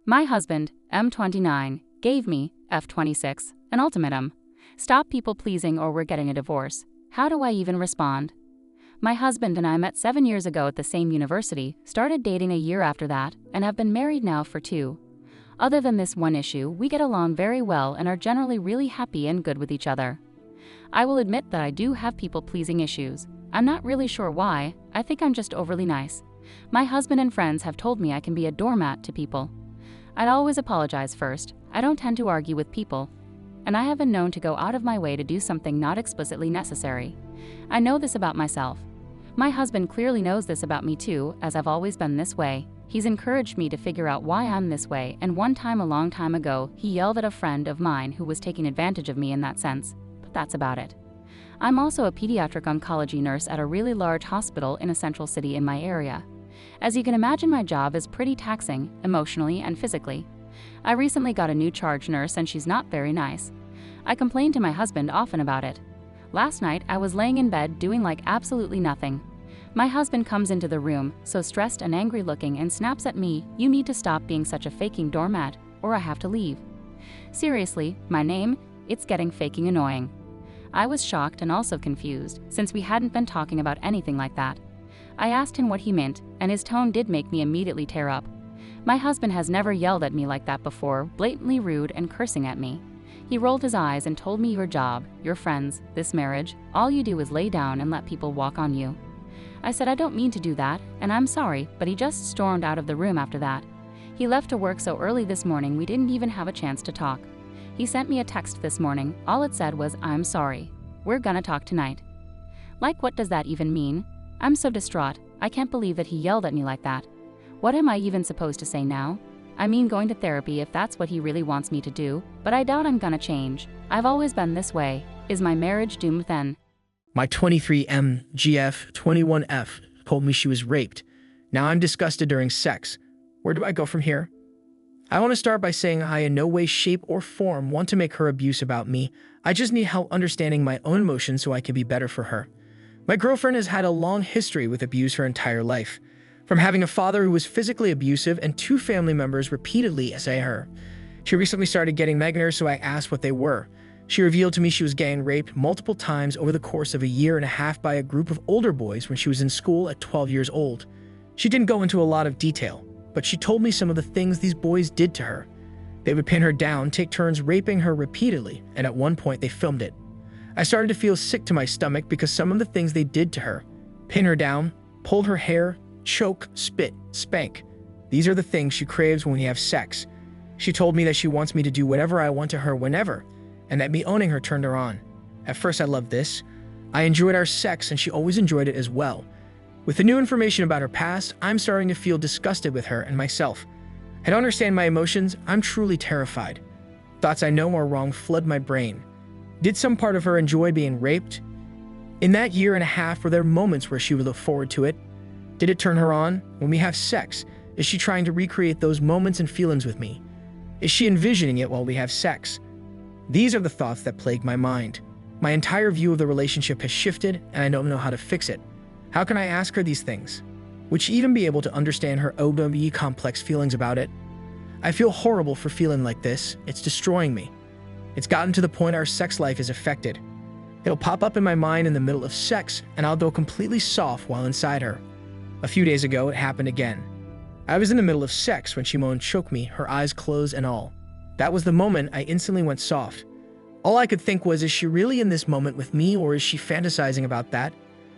My husband, M29, gave me, F26, an ultimatum. Stop people pleasing or we're getting a divorce. How do I even respond? My husband and I met 7 years ago at the same university, started dating a year after that, and have been married now for 2. Other than this one issue, we get along very well and are generally really happy and good with each other. I will admit that I do have people-pleasing issues. I'm not really sure why. I think I'm just overly nice. My husband and friends have told me I can be a doormat to people. I'd always apologize first. I don't tend to argue with people. And I have been known to go out of my way to do something not explicitly necessary. I know this about myself. My husband clearly knows this about me too, as I've always been this way. He's encouraged me to figure out why I'm this way, and one time a long time ago, he yelled at a friend of mine who was taking advantage of me in that sense. But that's about it. I'm also a pediatric oncology nurse at a really large hospital in a central city in my area. As you can imagine, my job is pretty taxing, emotionally and physically. I recently got a new charge nurse and she's not very nice. I complain to my husband often about it. Last night, I was laying in bed doing like absolutely nothing. My husband comes into the room, so stressed and angry looking, and snaps at me, "You need to stop being such a faking doormat, or I have to leave." Seriously, my name? It's getting faking annoying. I was shocked and also confused, since we hadn't been talking about anything like that. I asked him what he meant, and his tone did make me immediately tear up. My husband has never yelled at me like that before, blatantly rude and cursing at me. He rolled his eyes and told me, "Your job, your friends, this marriage, all you do is lay down and let people walk on you." I said I don't mean to do that, and I'm sorry, but he just stormed out of the room after that. He left to work so early this morning we didn't even have a chance to talk. He sent me a text this morning. All it said was, "I'm sorry. We're gonna talk tonight." Like, what does that even mean? I'm so distraught. I can't believe that he yelled at me like that. What am I even supposed to say now? I mean, going to therapy if that's what he really wants me to do, but I doubt I'm gonna change. I've always been this way. Is my marriage doomed then? My 23M GF 21F told me she was raped. Now I'm disgusted during sex. Where do I go from here? I want to start by saying I in no way, shape, or form want to make her abuse about me. I just need help understanding my own emotions so I can be better for her. My girlfriend has had a long history with abuse her entire life. From having a father who was physically abusive and 2 family members repeatedly say her. She recently started getting nightmares, so I asked what they were. She revealed to me she was getting raped multiple times over the course of a year and a half by a group of older boys when she was in school at 12 years old. She didn't go into a lot of detail, but she told me some of the things these boys did to her. They would pin her down, take turns raping her repeatedly, and at one point they filmed it. I started to feel sick to my stomach because some of the things they did to her: pin her down, pull her hair, choke, spit, spank. These are the things she craves when we have sex. She told me that she wants me to do whatever I want to her whenever, and that me owning her turned her on. At first I loved this. I enjoyed our sex and she always enjoyed it as well. With the new information about her past, I'm starting to feel disgusted with her and myself. I don't understand my emotions. I'm truly terrified. Thoughts I know are wrong flood my brain. Did some part of her enjoy being raped? In that year and a half, were there moments where she would look forward to it? Did it turn her on? When we have sex, is she trying to recreate those moments and feelings with me? Is she envisioning it while we have sex? These are the thoughts that plague my mind. My entire view of the relationship has shifted, and I don't know how to fix it. How can I ask her these things? Would she even be able to understand her OWE complex feelings about it? I feel horrible for feeling like this. It's destroying me. It's gotten to the point our sex life is affected. It'll pop up in my mind in the middle of sex, and I'll go completely soft while inside her. A few days ago, it happened again. I was in the middle of sex when she moaned, "Choke me," her eyes closed and all. That was the moment I instantly went soft. All I could think was, is she really in this moment with me, or is she fantasizing about that?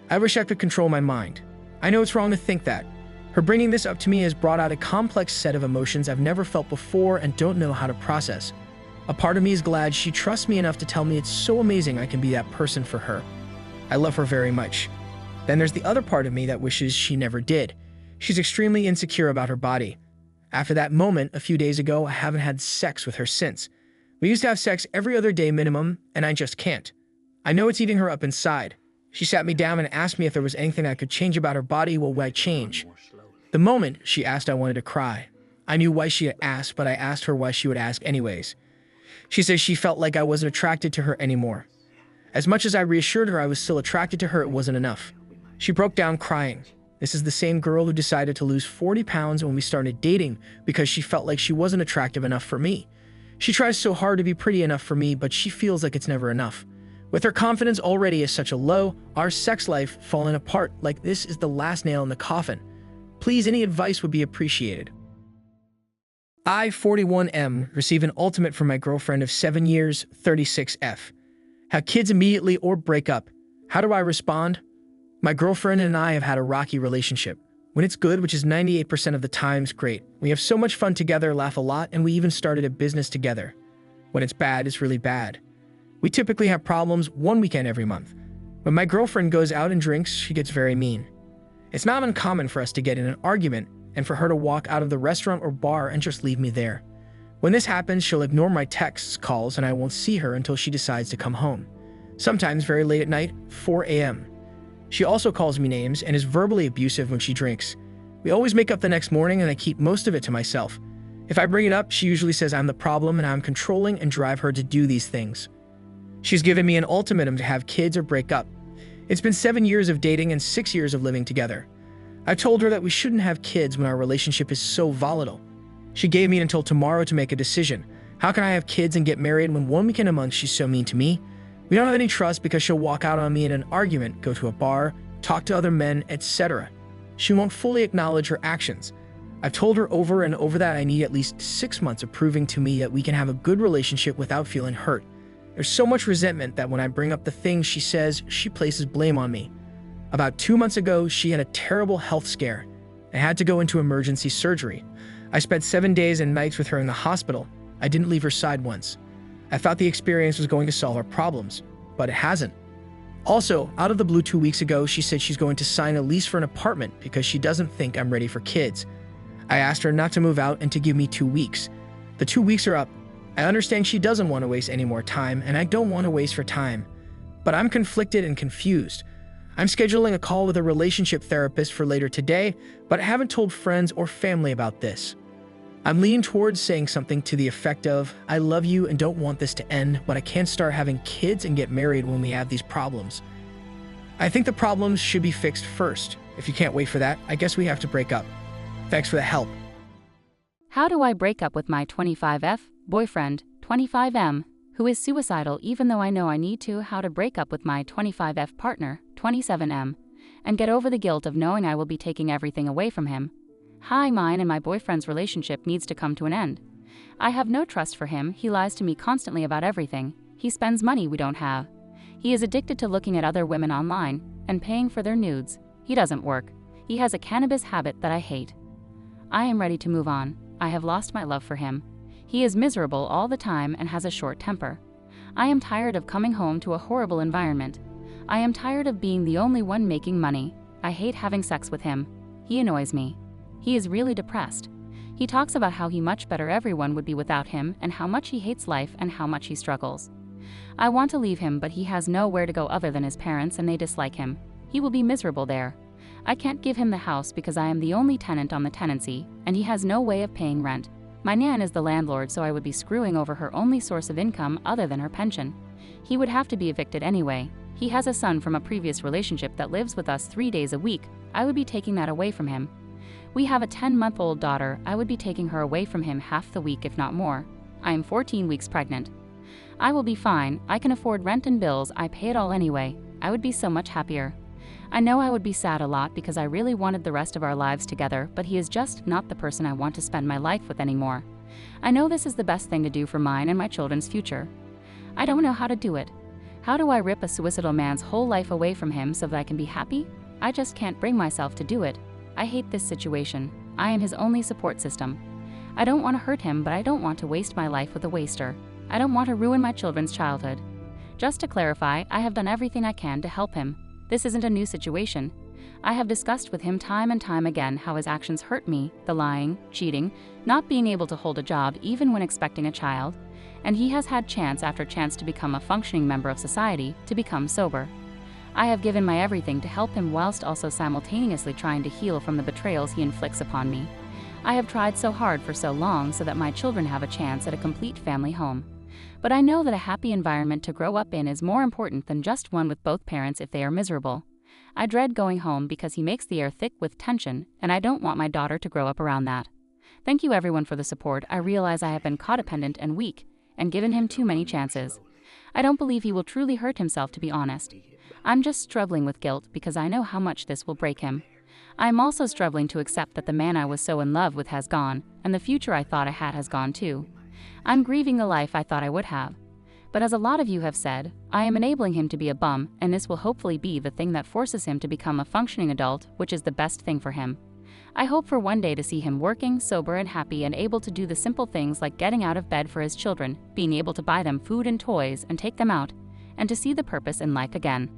I wish I could control my mind. I know it's wrong to think that. Her bringing this up to me has brought out a complex set of emotions I've never felt before and don't know how to process. A part of me is glad she trusts me enough to tell me it's so amazing I can be that person for her. I love her very much. Then there's the other part of me that wishes she never did. She's extremely insecure about her body. After that moment, a few days ago, I haven't had sex with her since. We used to have sex every other day minimum, and I just can't. I know it's eating her up inside. She sat me down and asked me if there was anything I could change about her body. What would I change? The moment she asked, I wanted to cry. I knew why she had asked, but I asked her why she would ask anyways. She says she felt like I wasn't attracted to her anymore. As much as I reassured her I was still attracted to her, it wasn't enough. She broke down crying. This is the same girl who decided to lose 40 pounds when we started dating because she felt like she wasn't attractive enough for me. She tries so hard to be pretty enough for me, but she feels like it's never enough. With her confidence already at such a low, our sex life falling apart like this is the last nail in the coffin. Please, any advice would be appreciated. I, 41M, receive an ultimate from my girlfriend of 7 years, 36F. Have kids immediately or break up. How do I respond? My girlfriend and I have had a rocky relationship. When it's good, which is 98% of the times, great. We have so much fun together, laugh a lot, and we even started a business together. When it's bad, it's really bad. We typically have problems one weekend every month. When my girlfriend goes out and drinks, she gets very mean. It's not uncommon for us to get in an argument and for her to walk out of the restaurant or bar and just leave me there. When this happens, she'll ignore my texts, calls, and I won't see her until she decides to come home. Sometimes very late at night, 4 a.m. She also calls me names and is verbally abusive when she drinks. We always make up the next morning and I keep most of it to myself. If I bring it up, she usually says I'm the problem and I'm controlling and drive her to do these things. She's given me an ultimatum to have kids or break up. It's been 7 years of dating and 6 years of living together. I told her that we shouldn't have kids when our relationship is so volatile. She gave me until tomorrow to make a decision. How can I have kids and get married when one weekend a month she's so mean to me? We don't have any trust because she'll walk out on me in an argument, go to a bar, talk to other men, etc. She won't fully acknowledge her actions. I've told her over and over that I need at least 6 months of proving to me that we can have a good relationship without feeling hurt. There's so much resentment that when I bring up the things she says, she places blame on me. About 2 months ago, she had a terrible health scare. I had to go into emergency surgery. I spent 7 days and nights with her in the hospital. I didn't leave her side once. I thought the experience was going to solve our problems, but it hasn't. Also, out of the blue 2 weeks ago, she said she's going to sign a lease for an apartment because she doesn't think I'm ready for kids. I asked her not to move out and to give me 2 weeks. The 2 weeks are up. I understand she doesn't want to waste any more time, and I don't want to waste her time. But I'm conflicted and confused. I'm scheduling a call with a relationship therapist for later today, but I haven't told friends or family about this. I'm leaning towards saying something to the effect of, I love you and don't want this to end, but I can't start having kids and get married when we have these problems. I think the problems should be fixed first. If you can't wait for that, I guess we have to break up. Thanks for the help. How do I break up with my 25F boyfriend, 25M, who is suicidal even though I know I need to? How to break up with my 25F partner, 27M, and get over the guilt of knowing I will be taking everything away from him. Hi, mine and my boyfriend's relationship needs to come to an end. I have no trust for him. He lies to me constantly about everything. He spends money we don't have. He is addicted to looking at other women online and paying for their nudes. He doesn't work. He has a cannabis habit that I hate. I am ready to move on. I have lost my love for him. He is miserable all the time and has a short temper. I am tired of coming home to a horrible environment. I am tired of being the only one making money. I hate having sex with him. He annoys me. He is really depressed. He talks about how much better everyone would be without him and how much he hates life and how much he struggles. I want to leave him, but he has nowhere to go other than his parents and they dislike him. He will be miserable there. I can't give him the house because I am the only tenant on the tenancy and he has no way of paying rent. My nan is the landlord, so I would be screwing over her only source of income other than her pension. He would have to be evicted anyway. He has a son from a previous relationship that lives with us 3 days a week. I would be taking that away from him. We have a 10-month-old daughter. I would be taking her away from him half the week, if not more. I am 14 weeks pregnant. I will be fine. I can afford rent and bills. I pay it all anyway. I would be so much happier. I know I would be sad a lot because I really wanted the rest of our lives together, but he is just not the person I want to spend my life with anymore. I know this is the best thing to do for mine and my children's future. I don't know how to do it. How do I rip a suicidal man's whole life away from him so that I can be happy? I just can't bring myself to do it. I hate this situation. I am his only support system. I don't want to hurt him, but I don't want to waste my life with a waster. I don't want to ruin my children's childhood. Just to clarify, I have done everything I can to help him. This isn't a new situation. I have discussed with him time and time again how his actions hurt me, the lying, cheating, not being able to hold a job even when expecting a child, and he has had chance after chance to become a functioning member of society, to become sober. I have given my everything to help him whilst also simultaneously trying to heal from the betrayals he inflicts upon me. I have tried so hard for so long so that my children have a chance at a complete family home. But I know that a happy environment to grow up in is more important than just one with both parents if they are miserable. I dread going home because he makes the air thick with tension, and I don't want my daughter to grow up around that. Thank you everyone for the support. I realize I have been codependent and weak, and given him too many chances. I don't believe he will truly hurt himself, to be honest. I'm just struggling with guilt because I know how much this will break him. I'm also struggling to accept that the man I was so in love with has gone, and the future I thought I had has gone too. I'm grieving the life I thought I would have. But as a lot of you have said, I am enabling him to be a bum, and this will hopefully be the thing that forces him to become a functioning adult, which is the best thing for him. I hope for one day to see him working, sober and happy, and able to do the simple things like getting out of bed for his children, being able to buy them food and toys and take them out, and to see the purpose in life again.